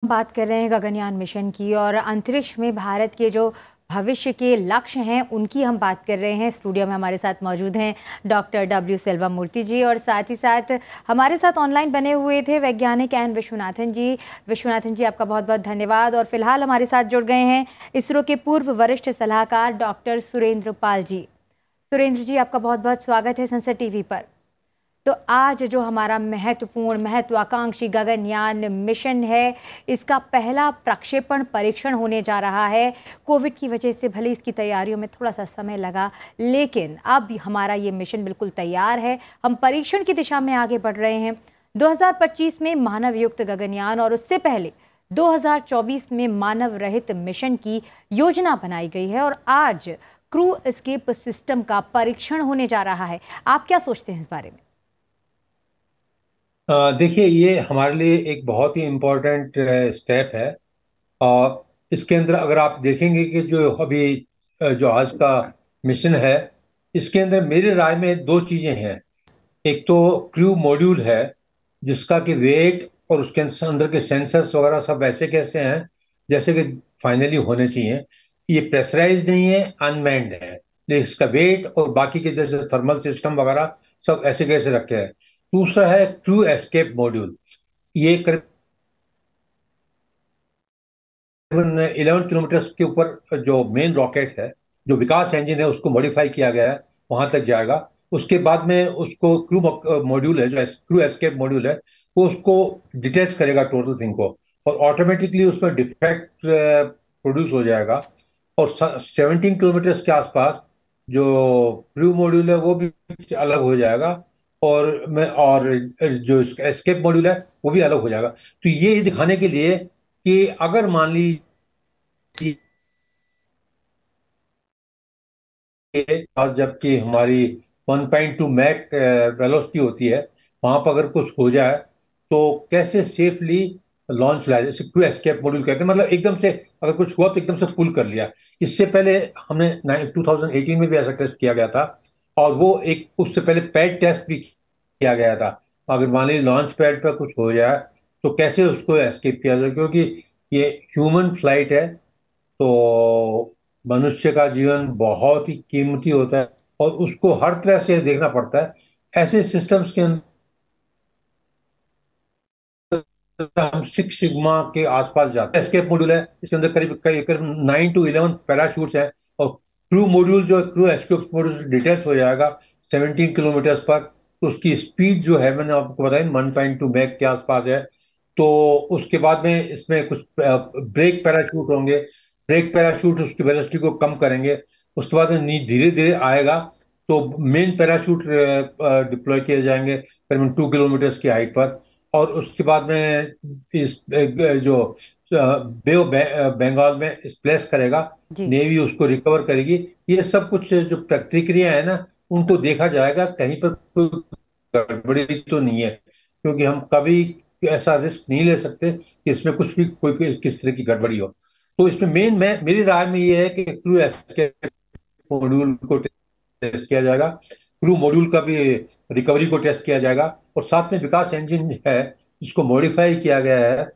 बात कर रहे हैं गगनयान मिशन की और अंतरिक्ष में भारत के जो भविष्य के लक्ष्य हैं उनकी हम बात कर रहे हैं। स्टूडियो में हमारे साथ मौजूद हैं डॉक्टर डब्ल्यू सेल्वा मूर्ति जी और साथ ही साथ हमारे साथ ऑनलाइन बने हुए थे वैज्ञानिक एन विश्वनाथन जी। विश्वनाथन जी, आपका बहुत बहुत धन्यवाद। और फिलहाल हमारे साथ जुड़ गए हैं इसरो के पूर्व वरिष्ठ सलाहकार डॉक्टर सुरेंद्र पाल जी। सुरेंद्र जी, आपका बहुत बहुत स्वागत है संसद टीवी पर। तो आज जो हमारा महत्वपूर्ण महत्वाकांक्षी गगनयान मिशन है, इसका पहला प्रक्षेपण परीक्षण होने जा रहा है। कोविड की वजह से भले इसकी तैयारियों में थोड़ा सा समय लगा, लेकिन अब हमारा ये मिशन बिल्कुल तैयार है। हम परीक्षण की दिशा में आगे बढ़ रहे हैं। 2025 में मानव युक्त गगनयान और उससे पहले 2024 में मानव रहित मिशन की योजना बनाई गई है और आज क्रू एस्केप सिस्टम का परीक्षण होने जा रहा है। आप क्या सोचते हैं इस बारे में? देखिए, ये हमारे लिए एक बहुत ही इम्पोर्टेंट स्टेप है। और इसके अंदर अगर आप देखेंगे कि जो अभी जो आज का मिशन है, इसके अंदर मेरी राय में दो चीजें हैं। एक तो क्रू मॉड्यूल है, जिसका कि वेट और उसके अंदर के सेंसर्स वगैरह सब ऐसे कैसे हैं जैसे कि फाइनली होने चाहिए। ये प्रेशराइज नहीं है, अनमैन्ड है, लेकिन इसका वेट और बाकी के जैसे थर्मल सिस्टम वगैरह सब ऐसे कैसे रखे हैं। दूसरा है क्रू एस्केप मॉड्यूल। ये करीबन 11 किलोमीटर के ऊपर जो मेन रॉकेट है, जो विकास इंजन है, उसको मॉडिफाई किया गया है, वहां तक जाएगा। उसके बाद में उसको क्रू मॉड्यूल है, जो क्रू एस्केप मॉड्यूल है, वो उसको डिटेच करेगा टोटल थिंग को, और ऑटोमेटिकली उसमें डिफेक्ट प्रोड्यूस हो जाएगा। और 17 किलोमीटर के आसपास जो क्रू मॉड्यूल है वो भी अलग हो जाएगा, और जो एस्केप मॉड्यूल है वो भी अलग हो जाएगा। तो ये दिखाने के लिए कि अगर मान लीजिए और जबकि हमारी 1.2 मैक वेलोसिटी होती है, वहां पर अगर कुछ हो जाए तो कैसे सेफली लॉन्च लाया, जैसे क्रू एस्केप मॉड्यूल कहते हैं, मतलब एकदम से अगर कुछ हुआ तो एकदम से पुल कर लिया। इससे पहले हमने 2018 में भी ऐसा टेस्ट किया गया था, और वो एक उससे पहले पैड टेस्ट भी किया गया था। अगर मान लीजिए लॉन्च पैड पर कुछ हो जाए तो कैसे उसको एस्केप किया जाए, क्योंकि ये ह्यूमन फ्लाइट है, तो मनुष्य का जीवन बहुत ही कीमती होता है, और उसको हर तरह से देखना पड़ता है। ऐसे सिस्टम्स के अंदर हम 6 सिग्मा के आसपास जाते हैं। एस्केप मॉड्यूल है, इसके अंदर करीब करीब 9 to 11 पैराशूट्स हैं। और क्रू मॉड्यूल जो क्रू एस्केप मॉड्यूल डिटेच हो जाएगा 17 किलोमीटर पर। तो उसकी स्पीड जो है, मैंने आपको बताया, 1.2 मैक के आसपास है। तो उसके बाद में इसमें कुछ ब्रेक पैराशूट होंगे। ब्रेक पैराशूट उसकी वेलोसिटी को कम करेंगे। उसके बाद में धीरे धीरे आएगा, तो मेन पैराशूट डिप्लॉय किए जाएंगे करीबन 2 किलोमीटर की हाइट पर। और उसके बाद में इस जो बे ऑफ बंगाल में स्प्लैश करेगा, जी। नेवी उसको रिकवर करेगी। ये सब कुछ जो प्रतिक्रिया है ना, उनको देखा जाएगा, कहीं पर कोई गड़बड़ी तो नहीं है, क्योंकि हम कभी ऐसा रिस्क नहीं ले सकते कि इसमें कुछ भी कोई किस तरह की गड़बड़ी हो। तो इसमें मेरी राय में ये है कि क्रू एस्केप मॉड्यूल को टेस्ट किया जाएगा, क्रू मॉड्यूल का भी रिकवरी को टेस्ट किया जाएगा, और साथ में विकास इंजन है जिसको मॉडिफाई किया गया है,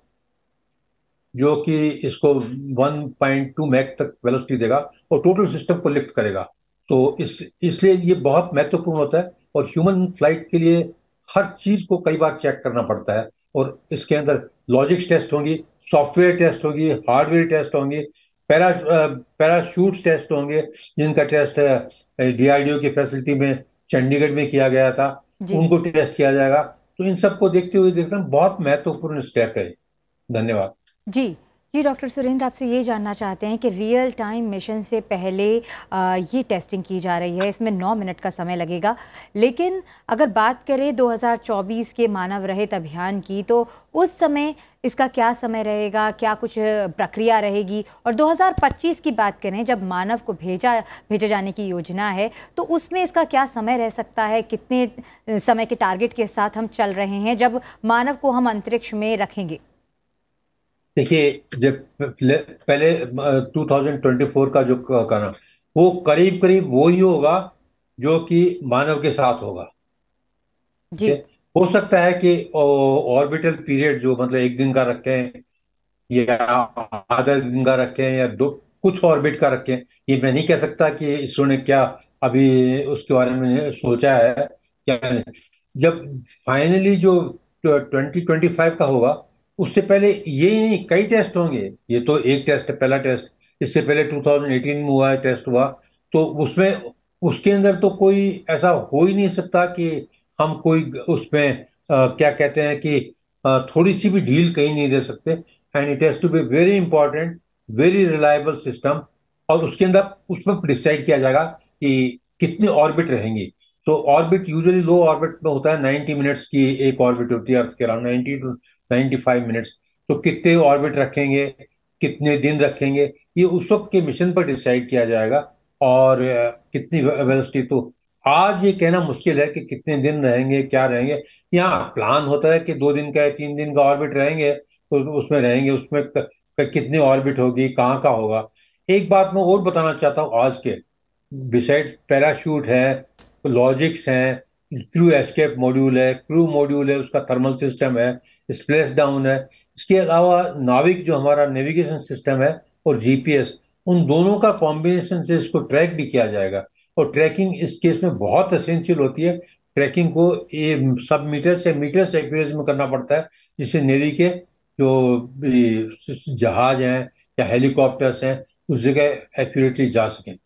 जो कि इसको 1.2 मैक तक वेलोसिटी देगा और टोटल सिस्टम को लिफ्ट करेगा। तो इसलिए ये बहुत महत्वपूर्ण होता है, और ह्यूमन फ्लाइट के लिए हर चीज को कई बार चेक करना पड़ता है। और इसके अंदर लॉजिक्स टेस्ट होंगी, सॉफ्टवेयर टेस्ट होगी, हार्डवेयर टेस्ट होंगे, पैराशूट टेस्ट होंगे, जिनका टेस्ट डीआरडीओ की फैसिलिटी में चंडीगढ़ में किया गया था, जी। उनको टेस्ट किया जाएगा। तो इन सबको देखते हुए देखना बहुत महत्वपूर्ण स्टेप है। धन्यवाद। जी। जी डॉक्टर सुरेंद्र, आपसे ये जानना चाहते हैं कि रियल टाइम मिशन से पहले ये टेस्टिंग की जा रही है, इसमें 9 मिनट का समय लगेगा। लेकिन अगर बात करें 2024 के मानव रहित अभियान की, तो उस समय इसका क्या समय रहेगा, क्या कुछ प्रक्रिया रहेगी? और 2025 की बात करें, जब मानव को भेजे जाने की योजना है, तो उसमें इसका क्या समय रह सकता है? कितने समय के टारगेट के साथ हम चल रहे हैं जब मानव को हम अंतरिक्ष में रखेंगे? देखिए, जब पहले 2024 का जो करना, वो करीब करीब वो ही होगा जो कि मानव के साथ होगा। ठीक है। जी। हो सकता है कि ऑर्बिटल पीरियड जो मतलब एक दिन का रखें, या आधा दिन का रखें या दो कुछ ऑर्बिट का रखें, ये मैं नहीं कह सकता कि इसरो ने क्या अभी उसके बारे में सोचा है क्या नहीं। जब फाइनली जो 2025 का होगा, उससे पहले ये ही नहीं कई टेस्ट होंगे। ये तो एक टेस्ट है, पहला टेस्ट। इससे पहले 2018 में हुआ है, टेस्ट हुआ। तो उसमें उसके अंदर तो कोई ऐसा हो ही नहीं सकता कि हम कोई उसमें क्या कहते हैं कि थोड़ी सी भी ढील कहीं नहीं दे सकते। And it has to be very important, very reliable system. और उसके अंदर उसमें डिसाइड किया जाएगा कि कितने ऑर्बिट रहेंगी। तो ऑर्बिट यूजुअली लो ऑर्बिट में होता है, 90 मिनट्स की एक ऑर्बिट होती है अर्थ के अराउंड, 90 to 95 मिनट्स। तो कितने ऑर्बिट रखेंगे, कितने दिन रखेंगे, ये उस वक्त के मिशन पर डिसाइड किया जाएगा। और कितनी वेलोसिटी, तो आज ये कहना मुश्किल है कि कितने दिन रहेंगे, क्या रहेंगे। यहाँ प्लान होता है कि 2 दिन का है, 3 दिन का ऑर्बिट रहेंगे, तो उसमें रहेंगे। उसमें कितनी ऑर्बिट होगी, कहाँ का होगा। एक बात मैं और बताना चाहता हूँ आज के, बिसाइड्स पैराशूट है, लॉजिक्स हैं, क्रू एस्केप मॉड्यूल है, क्रू मॉड्यूल है, उसका थर्मल सिस्टम है, स्प्लेश डाउन है। इसके अलावा नाविक जो हमारा नेविगेशन सिस्टम है, और जीपीएस, उन दोनों का कॉम्बिनेशन से इसको ट्रैक भी किया जाएगा। और ट्रैकिंग इस केस में बहुत एसेंशियल होती है। ट्रैकिंग को ये सब मीटर से मीटर एक्यूरेसी में करना पड़ता है, जिससे नेवी के जो ये जहाज हैं या हेलीकॉप्टर्स हैं, उस जगह एक्यूरेटली जा सकें।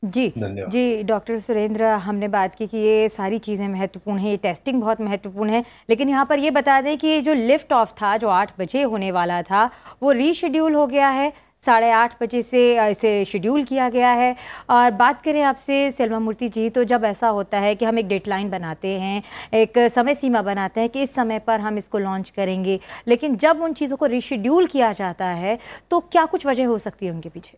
जी। धन्यवाद। जी डॉक्टर सुरेंद्र, हमने बात की कि ये सारी चीज़ें महत्वपूर्ण हैं, ये टेस्टिंग बहुत महत्वपूर्ण है, लेकिन यहाँ पर ये बता दें कि ये जो लिफ्ट ऑफ था जो 8 बजे होने वाला था, वो रीशेड्यूल हो गया है, 8:30 बजे से इसे शेड्यूल किया गया है। और बात करें आपसे सेल्वा मूर्ति जी, तो जब ऐसा होता है कि हम एक डेडलाइन बनाते हैं, एक समय सीमा बनाते हैं कि इस समय पर हम इसको लॉन्च करेंगे, लेकिन जब उन चीज़ों को रीशेड्यूल किया जाता है तो क्या कुछ वजह हो सकती है उनके पीछे?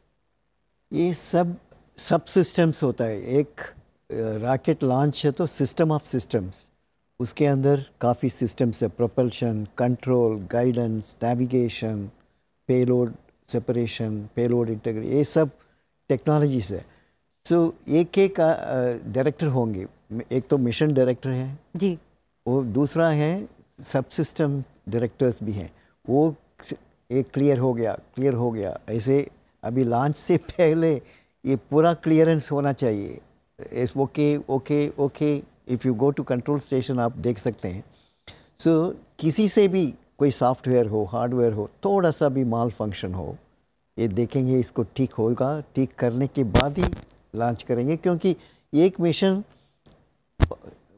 ये सब सिस्टम्स होता है। एक रॉकेट लॉन्च है तो सिस्टम ऑफ सिस्टम्स, उसके अंदर काफ़ी सिस्टम्स है, propulsion, control, guidance, navigation, payload separation, payload integration, ये सब टेक्नोलॉजीज है। सो एक एक डायरेक्टर होंगे। एक तो मिशन डायरेक्टर है जी। और दूसरा है सब सिस्टम डायरेक्टर्स भी हैं। वो एक क्लियर हो गया ऐसे। अभी लॉन्च से पहले ये पूरा क्लियरेंस होना चाहिए। इस okay okay okay, if you go to control station आप देख सकते हैं। सो किसी से भी कोई सॉफ्टवेयर हो, हार्डवेयर हो, थोड़ा सा भी माल फंक्शन हो, ये देखेंगे, इसको ठीक होगा, ठीक करने के बाद ही लॉन्च करेंगे। क्योंकि एक मिशन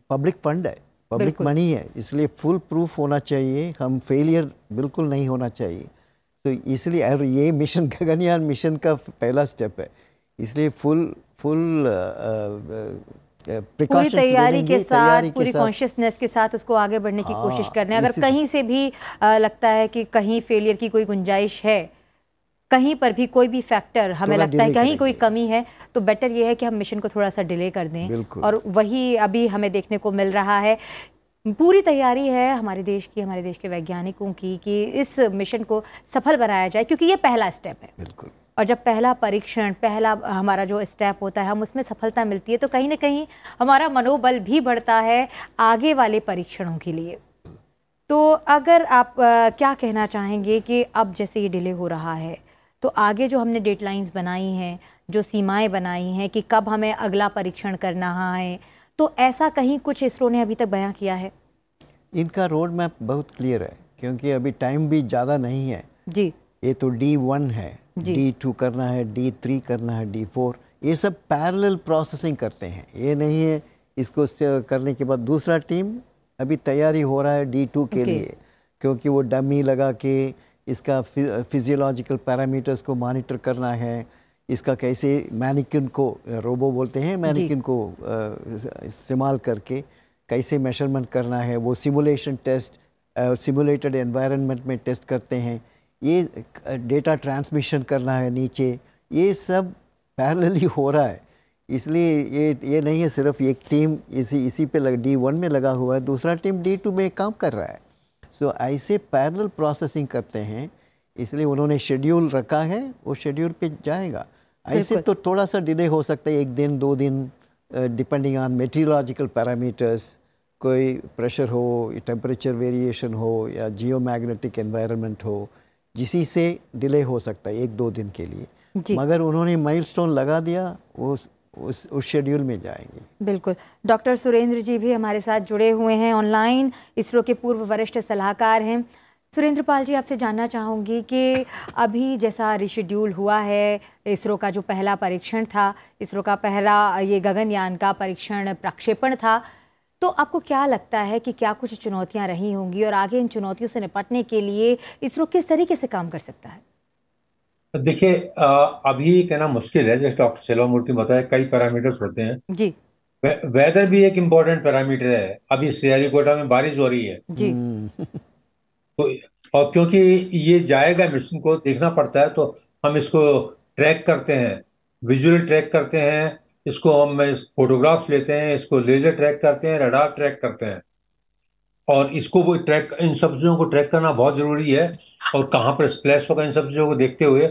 पब्लिक फंड है, पब्लिक मनी है, इसलिए फुल प्रूफ होना चाहिए। हम फेलियर बिल्कुल नहीं होना चाहिए। तो इसलिए, और ये मिशन गगनयान मिशन का पहला स्टेप है, इसलिए फुल पूरी तैयारी के साथ, पूरी साथ, कॉन्शियसनेस के साथ उसको आगे बढ़ने की कोशिश करने। अगर इसी कहीं से भी लगता है कि कहीं फेलियर की कोई गुंजाइश है, कहीं पर भी कोई भी फैक्टर हमें लगता है कहीं कोई कमी है, तो बेटर ये है कि हम मिशन को थोड़ा सा डिले कर दें। और वही अभी हमें देखने को मिल रहा है। पूरी तैयारी है हमारे देश की, हमारे देश के वैज्ञानिकों की, कि इस मिशन को सफल बनाया जाए, क्योंकि ये पहला स्टेप है। बिल्कुल। और जब पहला परीक्षण, पहला हमारा जो स्टेप होता है, हम उसमें सफलता मिलती है, तो कहीं ना कहीं हमारा मनोबल भी बढ़ता है आगे वाले परीक्षणों के लिए। तो अगर आप क्या कहना चाहेंगे कि अब जैसे ये डिले हो रहा है, तो आगे जो हमने डेडलाइंस बनाई हैं, जो सीमाएं बनाई हैं कि कब हमें अगला परीक्षण करना है, तो ऐसा कहीं कुछ इसरो ने अभी तक बयां किया है? इनका रोड मैप बहुत क्लियर है, क्योंकि अभी टाइम भी ज़्यादा नहीं है जी। ये तो D1 है, D2 करना है, D3 करना है, D4, ये सब पैरेलल प्रोसेसिंग करते हैं। ये नहीं है इसको करने के बाद दूसरा टीम अभी तैयारी हो रहा है D2 के लिए, क्योंकि वो डमी लगा के इसका फिजियोलॉजिकल पैरामीटर्स को मॉनिटर करना है, इसका कैसे मैनिक्विन को, रोबो बोलते हैं, मैनिक्विन को इस्तेमाल करके कैसे मेजरमेंट करना है, वो सिमुलेशन टेस्ट, सिमुलेटेड एनवायरनमेंट में टेस्ट करते हैं, ये डेटा ट्रांसमिशन करना है नीचे, ये सब पैरेलली हो रहा है। इसलिए ये नहीं है सिर्फ एक टीम इसी पे D1 में लगा हुआ है, दूसरा टीम D2 में काम कर रहा है। सो ऐसे पैरेलल प्रोसेसिंग करते हैं, इसलिए उन्होंने शेड्यूल रखा है, वो शेड्यूल पे जाएगा। ऐसे तो थोड़ा सा डिले हो सकता है, 1 दिन 2 दिन, डिपेंडिंग ऑन मेटीरियोलॉजिकल पैरामीटर्स, कोई प्रेशर हो, टेम्परेचर वेरिएशन हो, या जियोमैग्नेटिक एनवायरनमेंट हो, जिसी से डिले हो सकता है 1-2 दिन के लिए। जी। मगर उन्होंने माइलस्टोन लगा दिया, उस शेड्यूल में जाएंगे। बिल्कुल। डॉक्टर सुरेंद्र जी भी हमारे साथ जुड़े हुए हैं ऑनलाइन, इसरो के पूर्व वरिष्ठ सलाहकार हैं। सुरेंद्र पाल जी, आपसे जानना चाहूँगी कि अभी जैसा रिशेड्यूल हुआ है, इसरो का जो पहला परीक्षण था, इसरो का पहला ये गगनयान का परीक्षण प्रक्षेपण था, तो आपको क्या लगता है कि क्या कुछ चुनौतियाँ रही होंगी और आगे इन चुनौतियों से निपटने के लिए इसरो किस तरीके से काम कर सकता है? देखिए, अभी कहना मुश्किल है, जैसे डॉक्टर सेल्वा मूर्ति ने बताया, कई पैरामीटर्स होते हैं। जी। वेदर भी एक इम्पोर्टेंट पैरामीटर है। अभी श्रीहरिकोटा में बारिश हो रही है, जी। तो और क्योंकि ये जाएगा, मिशन को देखना पड़ता है, तो हम इसको ट्रैक करते हैं, विजुअल ट्रैक करते हैं, इसको हम फोटोग्राफ्स लेते हैं, इसको लेजर ट्रैक करते हैं, रडार ट्रैक करते हैं, और इसको वो ट्रैक, इन सब चीज़ों को ट्रैक करना बहुत जरूरी है। और कहाँ पर स्प्लैश होगा, इन सब चीज़ों को देखते हुए,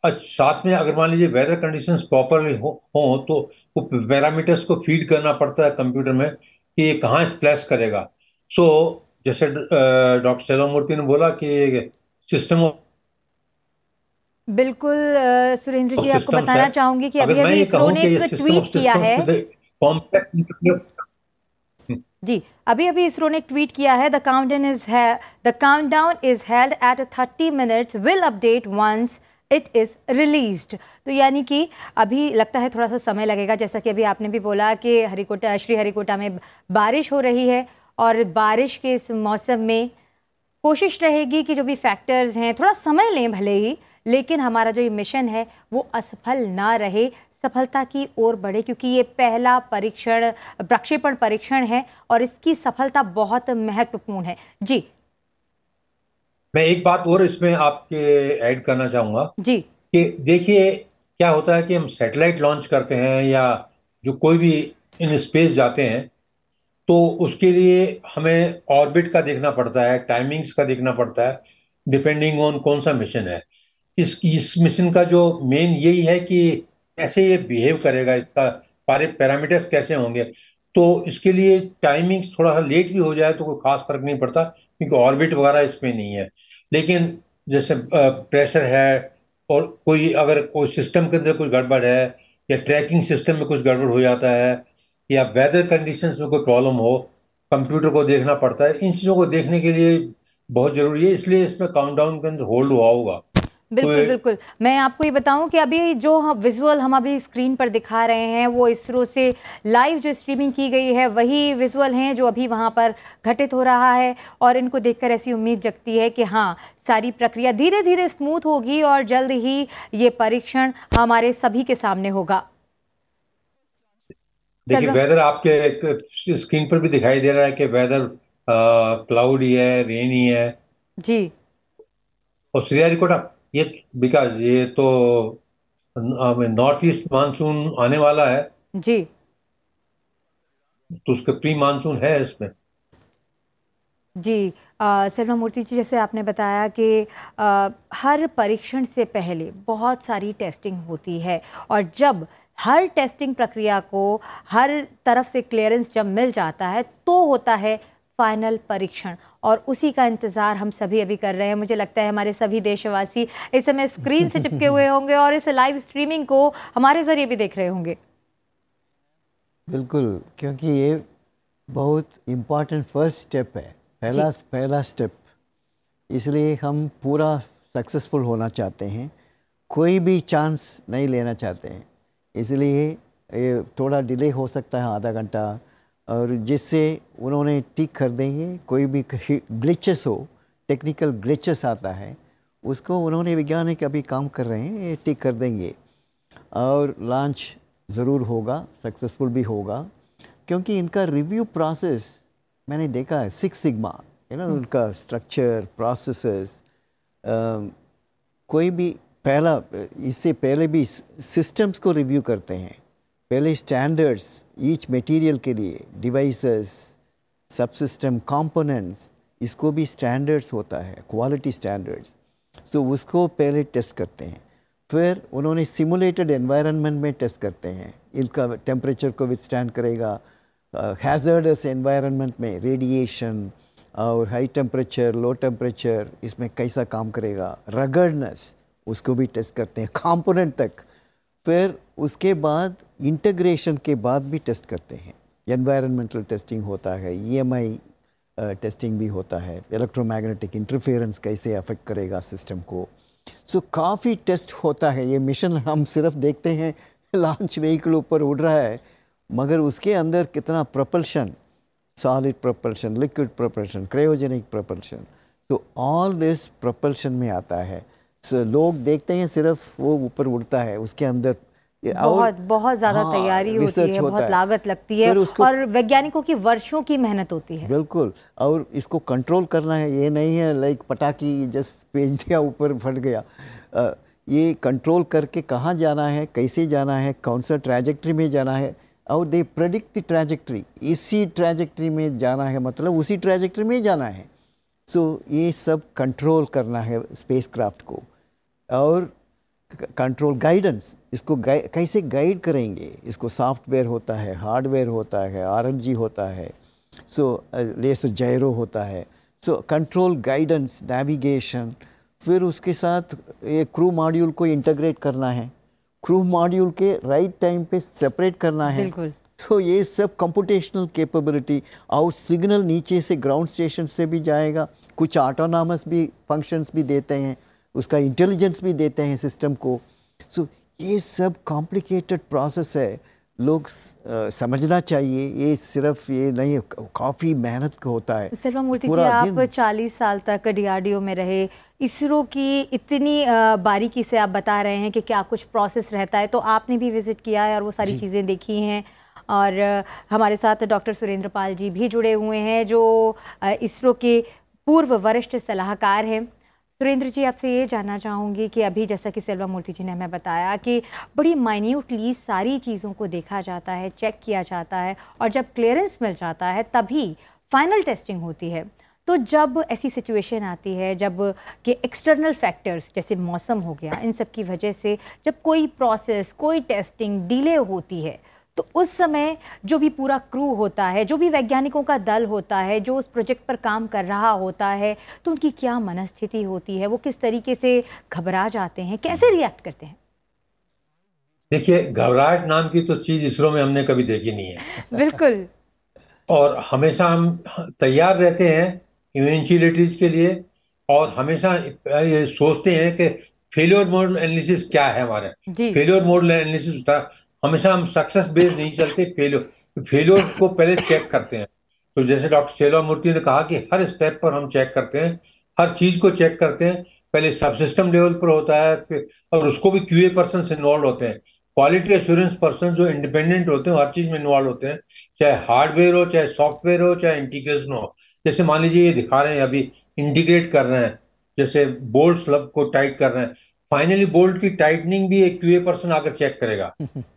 और साथ में अगर मान लीजिए वेदर कंडीशंस प्रॉपरली हो तो वो पैरामीटर्स को फीड करना पड़ता है कंप्यूटर में कि ये कहाँ स्प्लैश करेगा। सो जैसे डॉक्टर सेल्वा मूर्ति ने बोला कि सिस्टम बिल्कुल। सुरेंद्र जी, आपको सिस्टम्स है। बताना चाहूंगी कि अगर अभी मैं अभी ये इसरो कहूँ ने कि ये एक सिस्टम ऑफ ट्वीट किया है। Systems compact. जी, अभी अभी इसरो ने एक ट्वीट किया है, the countdown is held at 30 minutes, will update once it is released. तो यानी कि अभी लगता है थोड़ा सा समय लगेगा, जैसा कि अभी आपने भी बोला कि श्रीहरिकोटा में बारिश हो रही है, और बारिश के इस मौसम में कोशिश रहेगी कि जो भी फैक्टर्स हैं थोड़ा समय लें भले ही, लेकिन हमारा जो ये मिशन है वो असफल ना रहे, सफलता की ओर बढ़े, क्योंकि ये पहला प्रक्षेपण परीक्षण है और इसकी सफलता बहुत महत्वपूर्ण है। जी। मैं एक बात और इसमें आपके ऐड करना चाहूंगा जी। कि देखिए, क्या होता है कि हम सैटेलाइट लॉन्च करते हैं या जो कोई भी इन स्पेस जाते हैं, तो उसके लिए हमें ऑर्बिट का देखना पड़ता है, टाइमिंग्स का देखना पड़ता है, डिपेंडिंग ऑन कौन सा मिशन है। इस मिशन का जो मेन यही है कि कैसे ये बिहेव करेगा, इसका सारे पैरामीटर्स कैसे होंगे। तो इसके लिए टाइमिंग्स थोड़ा सा लेट भी हो जाए तो कोई खास फर्क नहीं पड़ता, क्योंकि ऑर्बिट वगैरह इसमें नहीं है। लेकिन जैसे प्रेशर है, और कोई अगर कोई सिस्टम के अंदर कुछ गड़बड़ है, या ट्रैकिंग सिस्टम में कुछ गड़बड़ हो जाता है, या वेदर कंडीशंस में कोई प्रॉब्लम हो, कंप्यूटर को देखना पड़ता है। इन चीज़ों को देखने के लिए बहुत जरूरी है, इसलिए इसमें काउंटडाउन के अंदर होल्ड हुआ होगा। तो बिल्कुल बिल्कुल। मैं आपको ये बताऊं कि अभी जो विजुअल हम अभी स्क्रीन पर दिखा रहे हैं वो इसरो से लाइव जो स्ट्रीमिंग की गई है वही विजुअल हैं जो अभी वहां पर घटित हो रहा है, और इनको देखकर ऐसी उम्मीद जगती है कि हाँ, सारी प्रक्रिया धीरे धीरे स्मूथ होगी और जल्द ही ये परीक्षण हमारे सभी के सामने होगा। देखिए, वेदर आपके स्क्रीन पर भी दिखाई दे रहा है कि वेदर क्लाउडी है, रेनी है। जी। और श्रीहरिकोटा, ये बिकॉज ये तो नॉर्थ ईस्ट मानसून आने वाला है, जी। तो उसके प्री मानसून है इसमें। जी। सेल्वा मूर्ति जी, जैसे आपने बताया कि हर परीक्षण से पहले बहुत सारी टेस्टिंग होती है, और जब हर टेस्टिंग प्रक्रिया को हर तरफ से क्लियरेंस जब मिल जाता है तो होता है फाइनल परीक्षण, और उसी का इंतज़ार हम सभी अभी कर रहे हैं। मुझे लगता है हमारे सभी देशवासी इस समय स्क्रीन से चिपके हुए होंगे और इस लाइव स्ट्रीमिंग को हमारे ज़रिए भी देख रहे होंगे। बिल्कुल, क्योंकि ये बहुत इम्पॉर्टेंट फर्स्ट स्टेप है, पहला स्टेप। इसलिए हम पूरा सक्सेसफुल होना चाहते हैं, कोई भी चांस नहीं लेना चाहते हैं। इसलिए ये थोड़ा डिले हो सकता है, आधा घंटा, और जिससे उन्होंने टिक कर देंगे। कोई भी ग्लिचेस हो, टेक्निकल ग्लिचेस आता है, उसको उन्होंने, वैज्ञानिक अभी काम कर रहे हैं, ये टिक कर देंगे और लॉन्च ज़रूर होगा, सक्सेसफुल भी होगा। क्योंकि इनका रिव्यू प्रोसेस मैंने देखा है, 6 सिग्मा है ना, उनका स्ट्रक्चर, प्रोसेसेस। कोई भी इससे पहले भी सिस्टम्स को रिव्यू करते हैं, पहले स्टैंडर्ड्स ईच मटेरियल के लिए, डिवाइसेस, सब सिस्टम कंपोनेंट्स, इसको भी स्टैंडर्ड्स होता है, क्वालिटी स्टैंडर्ड्स। सो उसको पहले टेस्ट करते हैं, फिर उन्होंने सिमुलेटेड एनवायरनमेंट में टेस्ट करते हैं, इनका टेम्परेचर को विथस्टैंड करेगा, हैज़र्डस एनवायरनमेंट में रेडिएशन और हाई टेम्परेचर, लो टेम्परेचर, इसमें कैसा काम करेगा, रगड़नेस, उसको भी टेस्ट करते हैं, कंपोनेंट तक। फिर उसके बाद इंटीग्रेशन के बाद भी टेस्ट करते हैं। एनवायरनमेंटल टेस्टिंग होता है, ईएमआई टेस्टिंग भी होता है, इलेक्ट्रोमैग्नेटिक इंटरफेरेंस कैसे अफेक्ट करेगा सिस्टम को। सो काफ़ी टेस्ट होता है। ये मिशन हम सिर्फ देखते हैं लॉन्च व्हीकल ऊपर उड़ रहा है, मगर उसके अंदर कितना propulsion, solid propulsion, liquid propulsion, cryogenic propulsion, तो ऑल दिस प्रोपल्शन में आता है। सो लोग देखते हैं सिर्फ वो ऊपर उड़ता है, उसके अंदर बहुत बहुत ज़्यादा तैयारी होती है, बहुत लागत लगती है और वैज्ञानिक की वर्षों की मेहनत होती है। बिल्कुल, और इसको कंट्रोल करना है, ये नहीं है लाइक पटाखी जस्ट भेज दिया ऊपर फट गया। ये कंट्रोल करके कहाँ जाना है, कैसे जाना है, कौन सा ट्रैजेक्टरी में जाना है, और दे प्रेडिक्ट द ट्रैजेक्टरी, इसी ट्रैजेक्टरी में जाना है, मतलब उसी ट्रैजेक्टरी में जाना है। सो ये सब कंट्रोल करना है स्पेसक्राफ्ट को। और कंट्रोल गाइडेंस, इसको कैसे गाइड करेंगे, इसको सॉफ्टवेयर होता है, हार्डवेयर होता है, आरएनजी होता है, सो लेसर जायरो होता है, सो कंट्रोल गाइडेंस, नेविगेशन। फिर उसके साथ ये क्रू मॉड्यूल को इंटीग्रेट करना है, क्रू मॉड्यूल के राइट टाइम पे सेपरेट करना है। बिल्कुल। तो ये सब कंप्यूटेशनल कैपेबिलिटी, और सिग्नल नीचे से ग्राउंड स्टेशन से भी जाएगा, कुछ ऑटोनॉमस भी फंक्शंस भी देते हैं, उसका इंटेलिजेंस भी देते हैं सिस्टम को। सो ये सब कॉम्प्लिकेटेड प्रोसेस है, लोग समझना चाहिए। ये सिर्फ ये नहीं, काफ़ी मेहनत का होता है। सेल्वा मूर्ति जी, आप 40 साल तक डीआरडीओ में रहे, इसरो की इतनी बारीकी से आप बता रहे हैं कि क्या कुछ प्रोसेस रहता है, तो आपने भी विजिट किया है और वो सारी चीज़ें देखी हैं। और हमारे साथ डॉक्टर सुरेंद्र पाल जी भी जुड़े हुए हैं, जो इसरो के पूर्व वरिष्ठ सलाहकार हैं। सुरेंद्र जी, आपसे ये जानना चाहूँगी कि अभी जैसा कि सेल्वा मूर्ति जी ने हमें बताया कि बड़ी माइन्यूटली सारी चीज़ों को देखा जाता है, चेक किया जाता है, और जब क्लियरेंस मिल जाता है तभी फाइनल टेस्टिंग होती है। तो जब ऐसी सिचुएशन आती है, जब कि एक्सटर्नल फैक्टर्स जैसे मौसम हो गया, इन सब की वजह से जब कोई प्रोसेस, कोई टेस्टिंग डिले होती है, तो उस समय जो भी पूरा क्रू होता है, जो भी वैज्ञानिकों का दल होता है, जो उस प्रोजेक्ट पर काम कर रहा होता है, तो उनकी क्या मनस्थिति होती है, वो किस तरीके से घबरा जाते हैं, कैसे रिएक्ट करते हैं? देखिए, घबराहट नाम की तो चीज इसरो में हमने कभी देखी नहीं है। बिल्कुल। और हमेशा हम तैयार रहते हैं इवेंचुअलिटीज के लिए, और हमेशा ये सोचते हैं कि फेलियर मॉडल एनालिसिस क्या है हमारे। जी। फेलियर मॉडल एनालिसिस होता है, हमेशा हम सक्सेस बेस्ड नहीं चलते, फेलियर को पहले चेक करते हैं। तो जैसे डॉक्टर सेल्वा मूर्ति ने कहा कि हर स्टेप पर हम चेक करते हैं, हर चीज को चेक करते हैं। पहले सब सिस्टम लेवल पर होता है, और उसको भी क्यूए पर्सन इन्वॉल्व होते हैं, क्वालिटी एश्योरेंस पर्सन जो इंडिपेंडेंट होते हैं, हर चीज में इन्वॉल्व होते हैं, चाहे हार्डवेयर हो, चाहे सॉफ्टवेयर हो, चाहे इंटीग्रेशन हो। जैसे मान लीजिए ये दिखा रहे हैं अभी, इंटीग्रेट कर रहे हैं, जैसे बोल्ट स्लब को टाइट कर रहे हैं, फाइनली बोल्ट की टाइटनिंग भी एक क्यूए पर्सन आकर चेक करेगा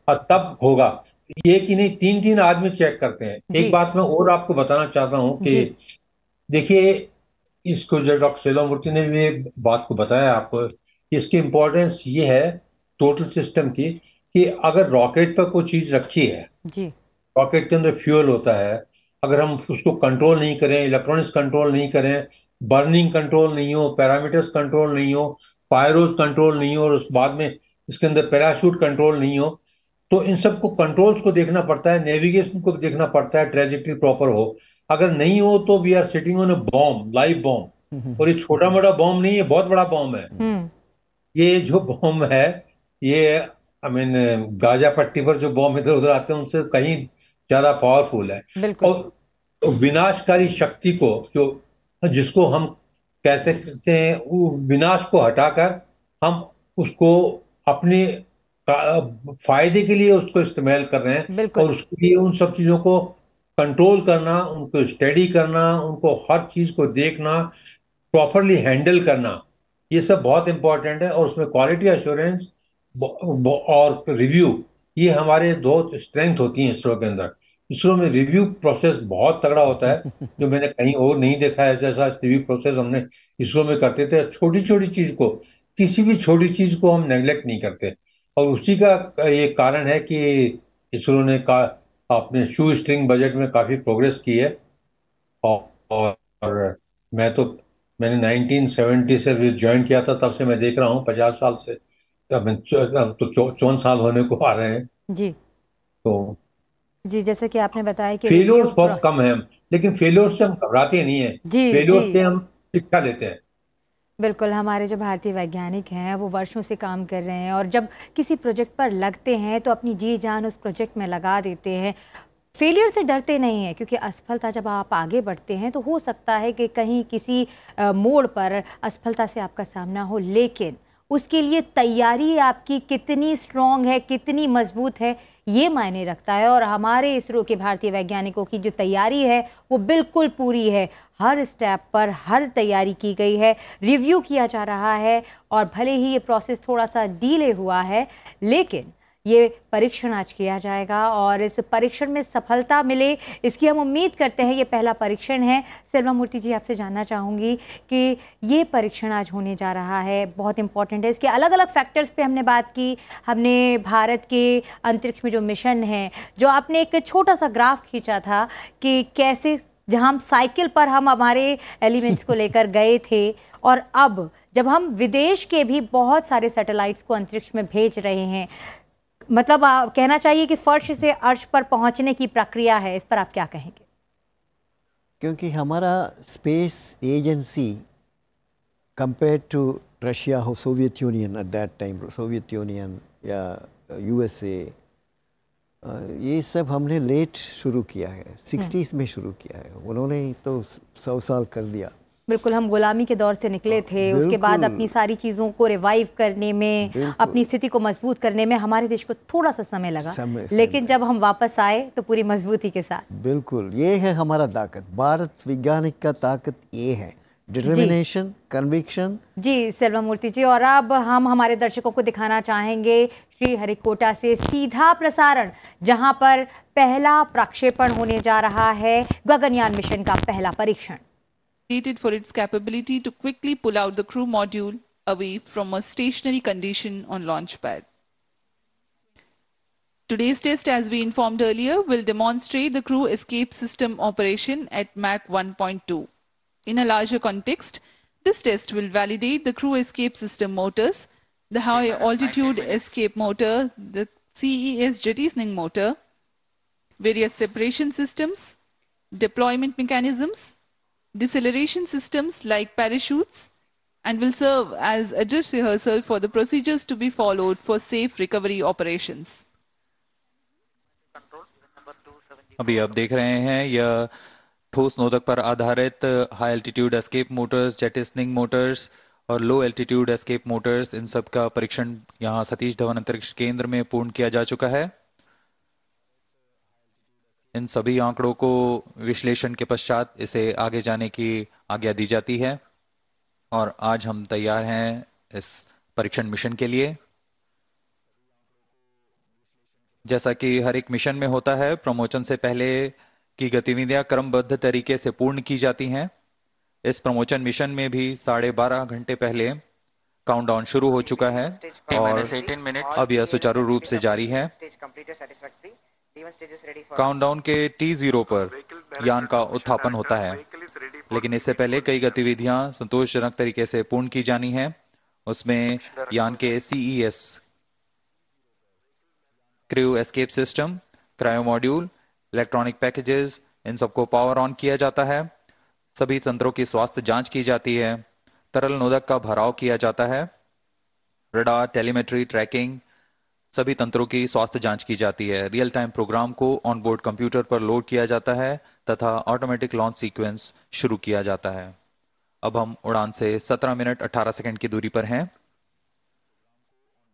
और तब होगा। ये कि नहीं, तीन तीन आदमी चेक करते हैं। एक बात मैं और आपको बताना चाहता हूँ कि देखिए, इसको जो डॉक्टर सेल्वा मूर्ति ने भी एक बात को बताया आपको, इसकी इम्पोर्टेंस ये है टोटल सिस्टम की, कि अगर रॉकेट पर कोई चीज रखी है जी। रॉकेट के अंदर फ्यूल होता है, अगर हम उसको कंट्रोल नहीं करें, इलेक्ट्रॉनिक्स कंट्रोल नहीं करें, बर्निंग कंट्रोल नहीं हो, पैरामीटर्स कंट्रोल नहीं हो, पायरोज कंट्रोल नहीं हो, और उस बाद में इसके अंदर पैराशूट कंट्रोल नहीं हो, तो इन सबको कंट्रोल्स को देखना पड़ता है, नेविगेशन को देखना पड़ता है, ट्रेजेक्टरी प्रॉपर हो। अगर नहीं हो तो we are sitting on a bomb, live bomb. और ये छोटा मोटा बॉम्ब नहीं है, बहुत बड़ा बॉम्ब है। ये जो बॉम्ब है, ये आई मीन गाजा पट्टी पर जो बॉम्ब इधर उधर आते हैं उनसे कहीं ज्यादा पावरफुल है। बिल्कुल। और विनाशकारी शक्ति को, जो जिसको हम कह सकते हैं, वो विनाश को हटाकर हम उसको अपने फायदे के लिए उसको इस्तेमाल कर रहे हैं, बिल्कुल। और उसके लिए उन सब चीजों को कंट्रोल करना, उनको स्टडी करना, उनको हर चीज को देखना, प्रॉपरली हैंडल करना, ये सब बहुत इंपॉर्टेंट है। और उसमें क्वालिटी एश्योरेंस और रिव्यू, ये हमारे दो स्ट्रेंथ होती हैं इसरो के अंदर। इसरो में रिव्यू प्रोसेस बहुत तगड़ा होता है, जो मैंने कहीं और नहीं देखा है। जैसा रिव्यू प्रोसेस हमने इसरो में करते थे, छोटी छोटी चीज को, किसी भी छोटी चीज को हम नेग्लेक्ट नहीं करते। और उसी का ये कारण है कि इसरो ने अपने शू स्ट्रिंग बजट में काफी प्रोग्रेस की है। और और मैंने 1970 से ज्वाइन किया था, तब से मैं देख रहा हूँ 50 साल से। अब तो 54 साल होने को आ रहे हैं। जी तो जी, जैसे कि आपने बताया कि रिव्यू फेल्योर्स बहुत कम है, लेकिन फेल्योर्स से हम घबराते नहीं है। जी जी, फेल्योर्स से हम शिक्षा लेते हैं। बिल्कुल। हमारे जो भारतीय वैज्ञानिक हैं वो वर्षों से काम कर रहे हैं और जब किसी प्रोजेक्ट पर लगते हैं तो अपनी जी जान उस प्रोजेक्ट में लगा देते हैं। फेलियर से डरते नहीं हैं, क्योंकि असफलता जब आप आगे बढ़ते हैं तो हो सकता है कि कहीं किसी मोड़ पर असफलता से आपका सामना हो, लेकिन उसके लिए तैयारी आपकी कितनी स्ट्रांग है, कितनी मजबूत है, ये मायने रखता है। और हमारे इसरो के भारतीय वैज्ञानिकों की जो तैयारी है वो बिल्कुल पूरी है। हर स्टेप पर हर तैयारी की गई है, रिव्यू किया जा रहा है। और भले ही ये प्रोसेस थोड़ा सा डिले हुआ है, लेकिन ये परीक्षण आज किया जाएगा और इस परीक्षण में सफलता मिले, इसकी हम उम्मीद करते हैं। ये पहला परीक्षण है। सेल्वा मूर्ति जी, आपसे जानना चाहूँगी कि ये परीक्षण आज होने जा रहा है, बहुत इंपॉर्टेंट है। इसके अलग अलग फैक्टर्स पे हमने बात की। हमने भारत के अंतरिक्ष में जो मिशन है, जो आपने एक छोटा सा ग्राफ खींचा था कि कैसे जहाँ हम साइकिल पर हम हमारे एलिमेंट्स को लेकर गए थे, और अब जब हम विदेश के भी बहुत सारे सैटेलाइट्स को अंतरिक्ष में भेज रहे हैं, मतलब कहना चाहिए कि फर्श से अर्श पर पहुंचने की प्रक्रिया है। इस पर आप क्या कहेंगे? क्योंकि हमारा space agency compare to Russia हो, Soviet Union at that time, Soviet Union या यूएसए, ये सब हमने लेट शुरू किया है, 60s में शुरू किया है। उन्होंने तो 100 साल कर दिया। बिल्कुल, हम गुलामी के दौर से निकले थे, उसके बाद अपनी सारी चीज़ों को रिवाइव करने में, अपनी स्थिति को मजबूत करने में हमारे देश को थोड़ा सा समय लगा, लेकिन जब हम वापस आए तो पूरी मजबूती के साथ। बिल्कुल, ये है हमारा ताकत, भारत वैज्ञानिक का ताकत ये है, डिटर्मिनेशन, कन्विक्शन। जी सेल्वा मूर्ति जी, और अब हम हमारे दर्शकों को दिखाना चाहेंगे श्रीहरिकोटा से सीधा प्रसारण, जहां पर पहला प्रक्षेपण होने जा रहा है, गगनयान मिशन का पहला परीक्षण। For its capability to quickly pull out the crew module away from a stationary condition on launch pad. Today's test, as we informed earlier, will demonstrate the crew escape system operation at Mach 1.2. In a larger context, this test will validate the crew escape system motors, the high altitude escape motor, the CES jettisoning motor, various separation systems, deployment mechanisms, deceleration systems like parachutes, and will serve as a dress rehearsal for the procedures to be followed for safe recovery operations. अभी आप देख रहे हैं यह ठोस नोदक पर आधारित high altitude escape motors, jettisoning motors और लो एल्टीट्यूड एस्केप मोटर्स, इन सब का परीक्षण यहाँ सतीश धवन अंतरिक्ष केंद्र में पूर्ण किया जा चुका है। इन सभी आंकड़ों को विश्लेषण के पश्चात इसे आगे जाने की आज्ञा दी जाती है और आज हम तैयार हैं इस परीक्षण मिशन के लिए। जैसा कि हर एक मिशन में होता है, प्रमोशन से पहले की गतिविधियां क्रमबद्ध तरीके से पूर्ण की जाती हैं। इस प्रमोशन मिशन में भी 12.5 घंटे पहले काउंटडाउन शुरू हो चुका है और अब यह सुचारू रूप से जारी है। काउंटडाउन के T0 पर यान का उत्थापन होता है, लेकिन इससे पहले कई गतिविधियां संतोषजनक तरीके से पूर्ण की जानी है। उसमें यान के CES crew escape system, cryo module, electronic packages, इन सबको पावर ऑन किया जाता है। सभी तंत्रों की स्वास्थ्य जांच की जाती है। तरल नोदक का भराव किया जाता है। रडार, टेलीमेट्री, ट्रैकिंग, सभी तंत्रों की स्वास्थ्य जांच की जाती है। रियल टाइम प्रोग्राम को ऑन बोर्ड कंप्यूटर पर लोड किया जाता है तथा ऑटोमेटिक लॉन्च सीक्वेंस शुरू किया जाता है। अब हम उड़ान से 17 मिनट 18 सेकंड की दूरी पर हैं।